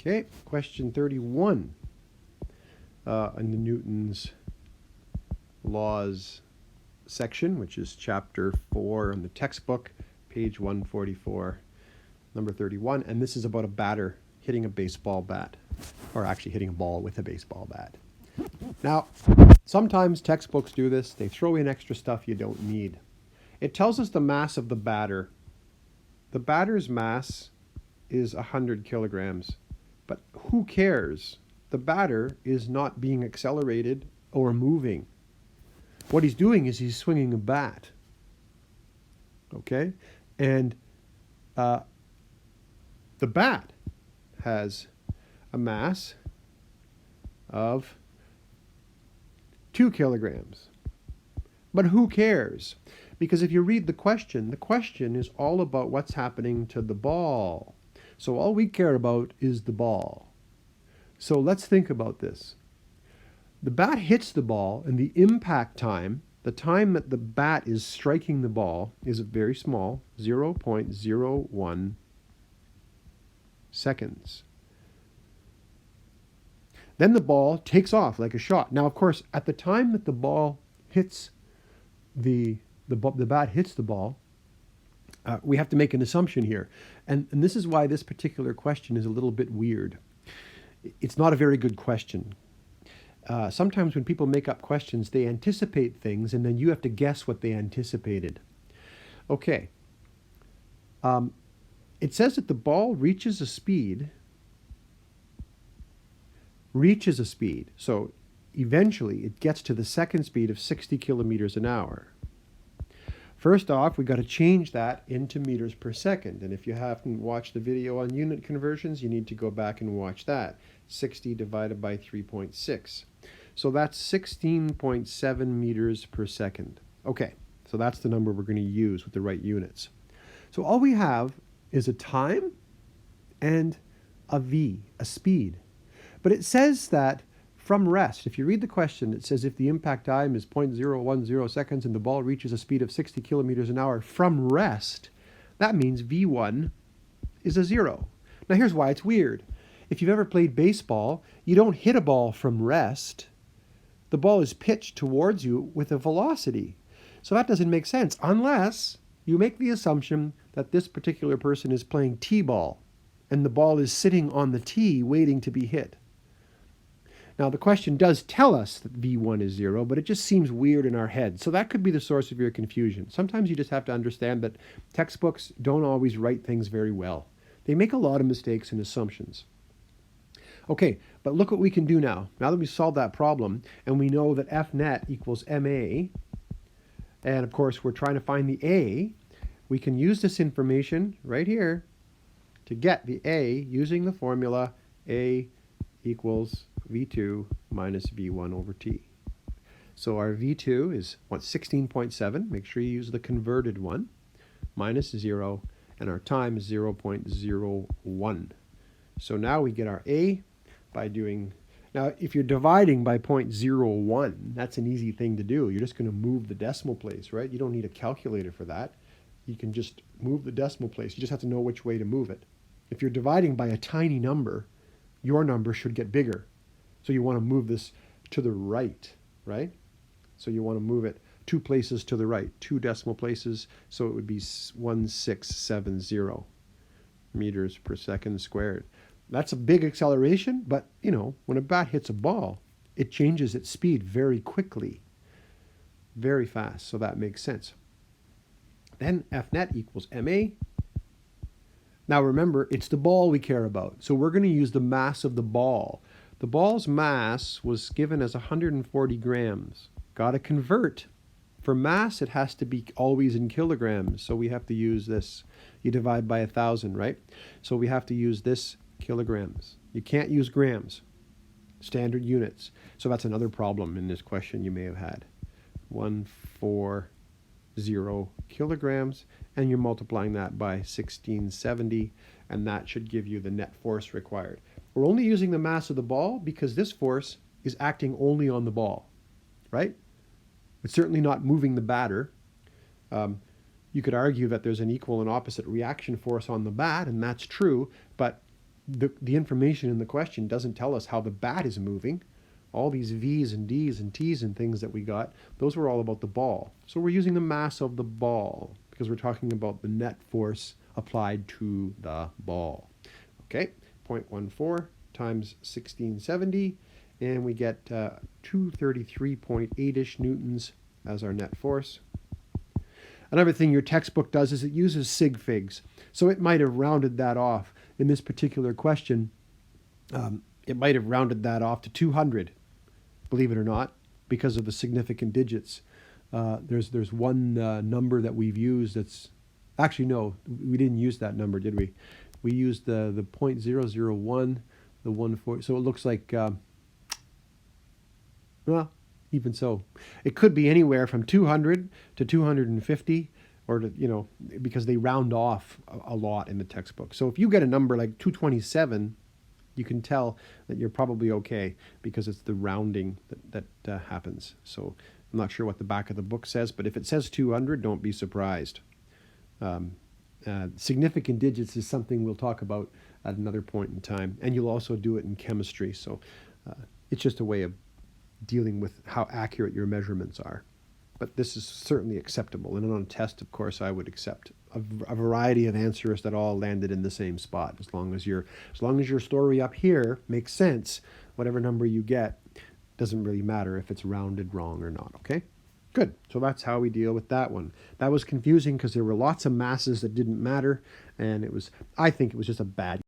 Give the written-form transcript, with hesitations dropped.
Okay, question 31 in the Newton's Laws section, which is chapter 4 in the textbook, page 144, number 31. And this is about a batter hitting a baseball bat, or actually hitting a ball with a baseball bat. Now, sometimes textbooks do this. They throw in extra stuff you don't need. It tells us the mass of the batter. The batter's mass is 100 kilograms. But who cares? The batter is not being accelerated or moving. What he's doing is he's swinging a bat. Okay? And the bat has a mass of 2 kilograms. But who cares? Because if you read the question is all about what's happening to the ball. So all we care about is the ball. So let's think about this. The bat hits the ball, and the impact time, the time that the bat is striking the ball, is very small, 0.01 seconds. Then the ball takes off like a shot. Now, of course, at the time that the ball hits the bat hits the ball, we have to make an assumption here. And this is why this particular question is a little bit weird. It's not a very good question. Sometimes when people make up questions, they anticipate things, and then you have to guess what they anticipated. Okay. It says that the ball reaches a speed. So eventually it gets to the second speed of 60 kilometers an hour. First off, we got to change that into meters per second. And if you haven't watched the video on unit conversions, you need to go back and watch that. 60 divided by 3.6. So that's 16.7 meters per second. Okay, so that's the number we're going to use with the right units. So all we have is a time and a v, a speed. But it says that from rest, if you read the question, it says if the impact time is 0.010 seconds and the ball reaches a speed of 60 kilometers an hour from rest, that means V1 is a 0. Now here's why it's weird. If you've ever played baseball, you don't hit a ball from rest. The ball is pitched towards you with a velocity. So that doesn't make sense unless you make the assumption that this particular person is playing T-ball and the ball is sitting on the tee waiting to be hit. Now, the question does tell us that V1 is 0, but it just seems weird in our head. So that could be the source of your confusion. Sometimes you just have to understand that textbooks don't always write things very well. They make a lot of mistakes and assumptions. Okay, but look what we can do now. Now that we've solved that problem, and we know that F net equals MA, and of course we're trying to find the A, we can use this information right here to get the A using the formula A equals V2 minus V1 over T. So our V2 is 16.7. Make sure you use the converted one. Minus 0. And our time is 0.01. So now we get our A by doing... Now, if you're dividing by 0.01, that's an easy thing to do. You're just going to move the decimal place, right? You don't need a calculator for that. You can just move the decimal place. You just have to know which way to move it. If you're dividing by a tiny number, your number should get bigger. So you want to move this to the right, right? So you want to move it 2 places to the right, 2 decimal places. So it would be 1670 meters per second squared. That's a big acceleration, but you know, when a bat hits a ball, it changes its speed very quickly, very fast. So that makes sense. Then F net equals MA. Now remember, it's the ball we care about. So we're going to use the mass of the ball. The ball's mass was given as 140 grams. Got to convert. For mass, it has to be always in kilograms. So we have to use this. You divide by 1,000, right? So we have to use this kilograms. You can't use grams. Standard units. So that's another problem in this question you may have had. 140 kilograms. And you're multiplying that by 1670. And that should give you the net force required. We're only using the mass of the ball because this force is acting only on the ball, right? It's certainly not moving the batter. You could argue that there's an equal and opposite reaction force on the bat, and that's true, but the information in the question doesn't tell us how the bat is moving. All these V's and D's and T's and things that we got, those were all about the ball. So we're using the mass of the ball because we're talking about the net force applied to the ball. Okay, 0.14 times 1670, and we get 233.8-ish newtons as our net force. Another thing your textbook does is it uses sig figs. So it might have rounded that off. In this particular question, it might have rounded that off to 200, believe it or not, because of the significant digits. There's one number that we've used that's... Actually, no, we didn't use that number, did we? We used the 0.001, the 140. So it looks like... well, even so, it could be anywhere from 200 to 250, or to, you know, because they round off a lot in the textbook. So if you get a number like 227, you can tell that you're probably okay because it's the rounding that happens. So I'm not sure what the back of the book says, but if it says 200, don't be surprised. Significant digits is something we'll talk about at another point in time, and you'll also do it in chemistry. So it's just a way of dealing with how accurate your measurements are. But this is certainly acceptable. And on a test, of course, I would accept a variety of answers that all landed in the same spot. As long as your story up here makes sense, whatever number you get doesn't really matter if it's rounded wrong or not, okay? Good. So that's how we deal with that one. That was confusing because there were lots of masses that didn't matter, and I think it was just a bad